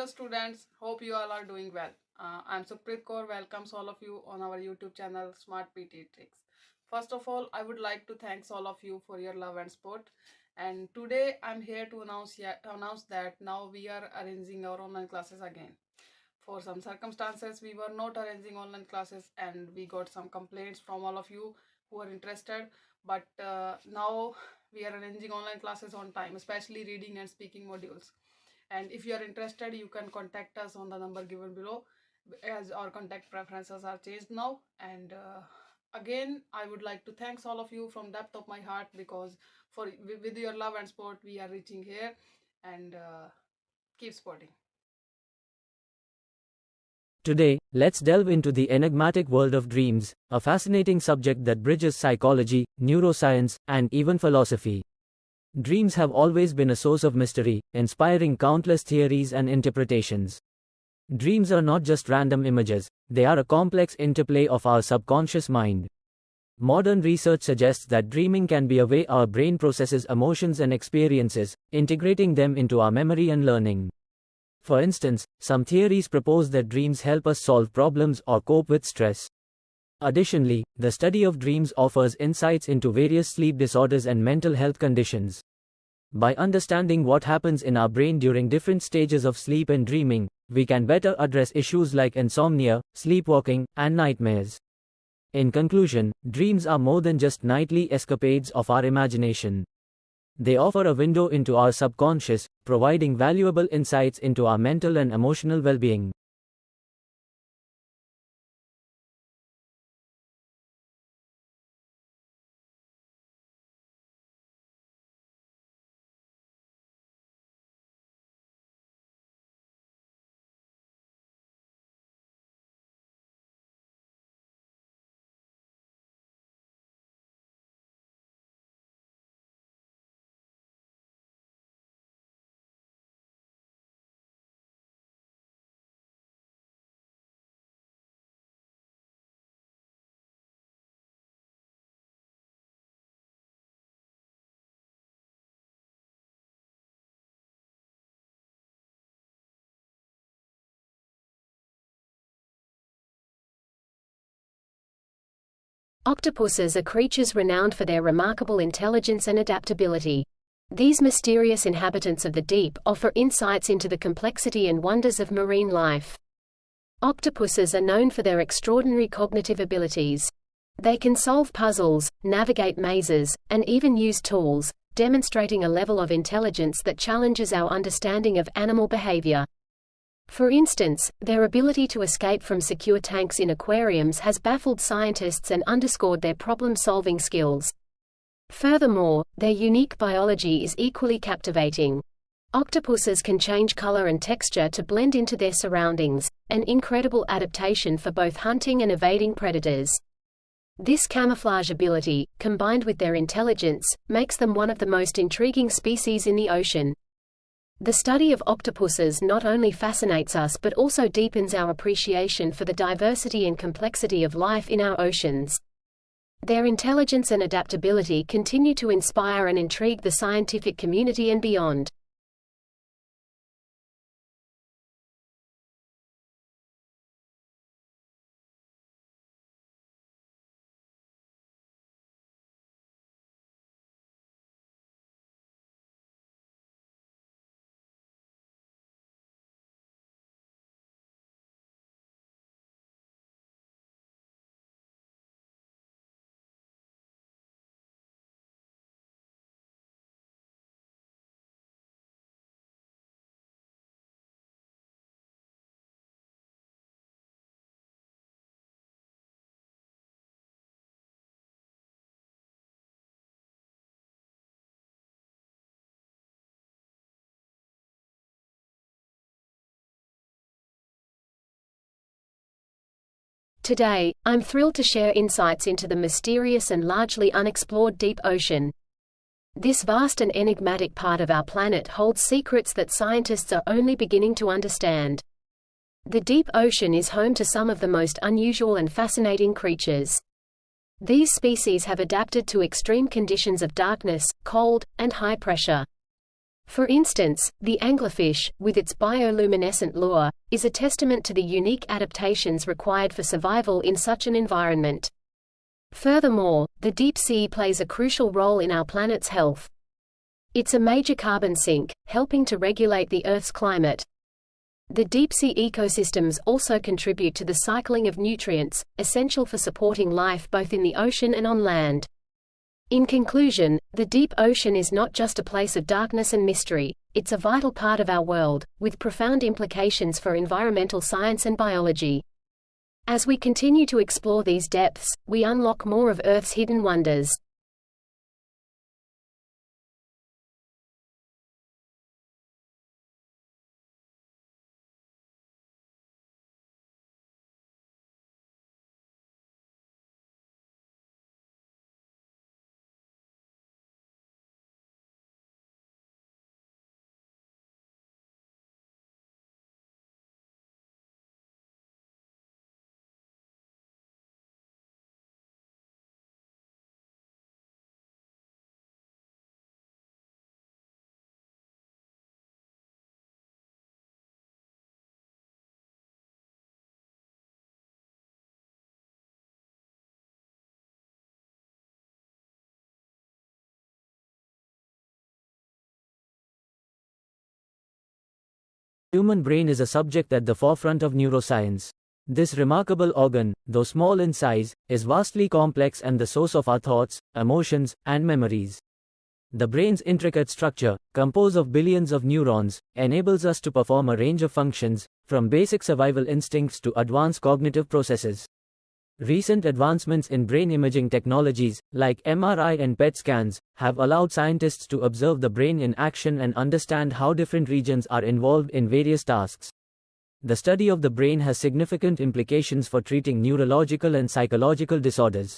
Hello students, hope you all are doing well. I'm Supreet Kaur, welcomes all of you on our YouTube channel Smart PTE Tricks. First of all, I would like to thank all of you for your love and support. And today I'm here to announce that now we are arranging our online classes again. For some circumstances, we were not arranging online classes and we got some complaints from all of you who are interested. But now we are arranging online classes on time, especially reading and speaking modules. And if you are interested, you can contact us on the number given below, as our contact preferences are changed now. And again, I would like to thank all of you from depth of my heart, because with your love and support we are reaching here. And keep supporting. Today, let's delve into the enigmatic world of dreams, a fascinating subject that bridges psychology, neuroscience, and even philosophy. Dreams have always been a source of mystery, inspiring countless theories and interpretations. Dreams are not just random images, they are a complex interplay of our subconscious mind. Modern research suggests that dreaming can be a way our brain processes emotions and experiences, integrating them into our memory and learning. For instance, some theories propose that dreams help us solve problems or cope with stress. Additionally, the study of dreams offers insights into various sleep disorders and mental health conditions. By understanding what happens in our brain during different stages of sleep and dreaming, we can better address issues like insomnia, sleepwalking, and nightmares. In conclusion, dreams are more than just nightly escapades of our imagination. They offer a window into our subconscious, providing valuable insights into our mental and emotional well-being. Octopuses are creatures renowned for their remarkable intelligence and adaptability. These mysterious inhabitants of the deep offer insights into the complexity and wonders of marine life. Octopuses are known for their extraordinary cognitive abilities. They can solve puzzles, navigate mazes, and even use tools, demonstrating a level of intelligence that challenges our understanding of animal behavior. For instance, their ability to escape from secure tanks in aquariums has baffled scientists and underscored their problem-solving skills. Furthermore, their unique biology is equally captivating. Octopuses can change color and texture to blend into their surroundings, an incredible adaptation for both hunting and evading predators. This camouflage ability, combined with their intelligence, makes them one of the most intriguing species in the ocean. The study of octopuses not only fascinates us but also deepens our appreciation for the diversity and complexity of life in our oceans. Their intelligence and adaptability continue to inspire and intrigue the scientific community and beyond. Today, I'm thrilled to share insights into the mysterious and largely unexplored deep ocean. This vast and enigmatic part of our planet holds secrets that scientists are only beginning to understand. The deep ocean is home to some of the most unusual and fascinating creatures. These species have adapted to extreme conditions of darkness, cold, and high pressure. For instance, the anglerfish, with its bioluminescent lure, is a testament to the unique adaptations required for survival in such an environment. Furthermore, the deep sea plays a crucial role in our planet's health. It's a major carbon sink, helping to regulate the Earth's climate. The deep-sea ecosystems also contribute to the cycling of nutrients, essential for supporting life both in the ocean and on land. In conclusion, the deep ocean is not just a place of darkness and mystery, it's a vital part of our world, with profound implications for environmental science and biology. As we continue to explore these depths, we unlock more of Earth's hidden wonders. Human brain is a subject at the forefront of neuroscience. This remarkable organ, though small in size, is vastly complex and the source of our thoughts, emotions, and memories. The brain's intricate structure, composed of billions of neurons, enables us to perform a range of functions, from basic survival instincts to advanced cognitive processes. Recent advancements in brain imaging technologies, like MRI and PET scans, have allowed scientists to observe the brain in action and understand how different regions are involved in various tasks. The study of the brain has significant implications for treating neurological and psychological disorders.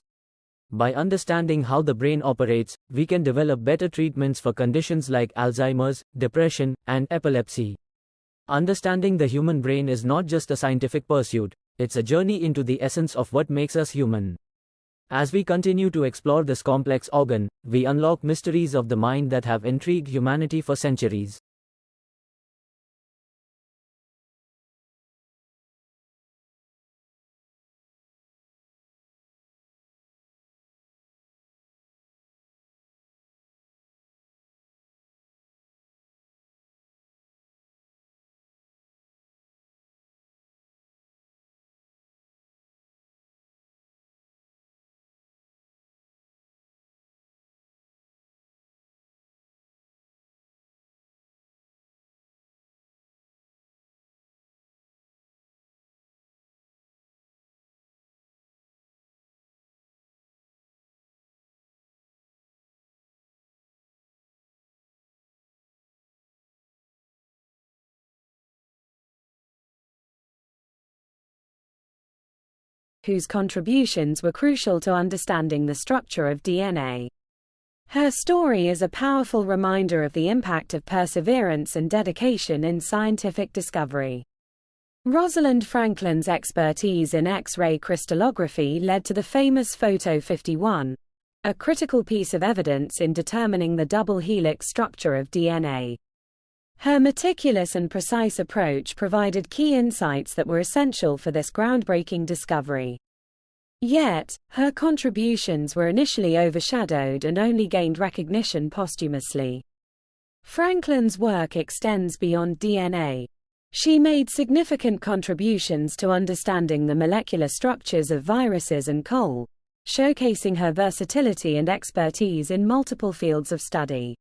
By understanding how the brain operates, we can develop better treatments for conditions like Alzheimer's, depression, and epilepsy. Understanding the human brain is not just a scientific pursuit, it's a journey into the essence of what makes us human. As we continue to explore this complex organ, we unlock mysteries of the mind that have intrigued humanity for centuries. Whose contributions were crucial to understanding the structure of DNA. Her story is a powerful reminder of the impact of perseverance and dedication in scientific discovery. Rosalind Franklin's expertise in X-ray crystallography led to the famous Photo 51, a critical piece of evidence in determining the double helix structure of DNA. Her meticulous and precise approach provided key insights that were essential for this groundbreaking discovery. Yet, her contributions were initially overshadowed and only gained recognition posthumously. Franklin's work extends beyond DNA. She made significant contributions to understanding the molecular structures of viruses and coal, showcasing her versatility and expertise in multiple fields of study.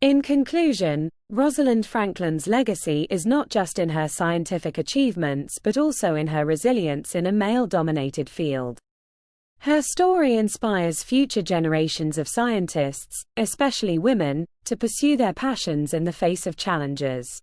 In conclusion, Rosalind Franklin's legacy is not just in her scientific achievements but also in her resilience in a male-dominated field. Her story inspires future generations of scientists, especially women, to pursue their passions in the face of challenges.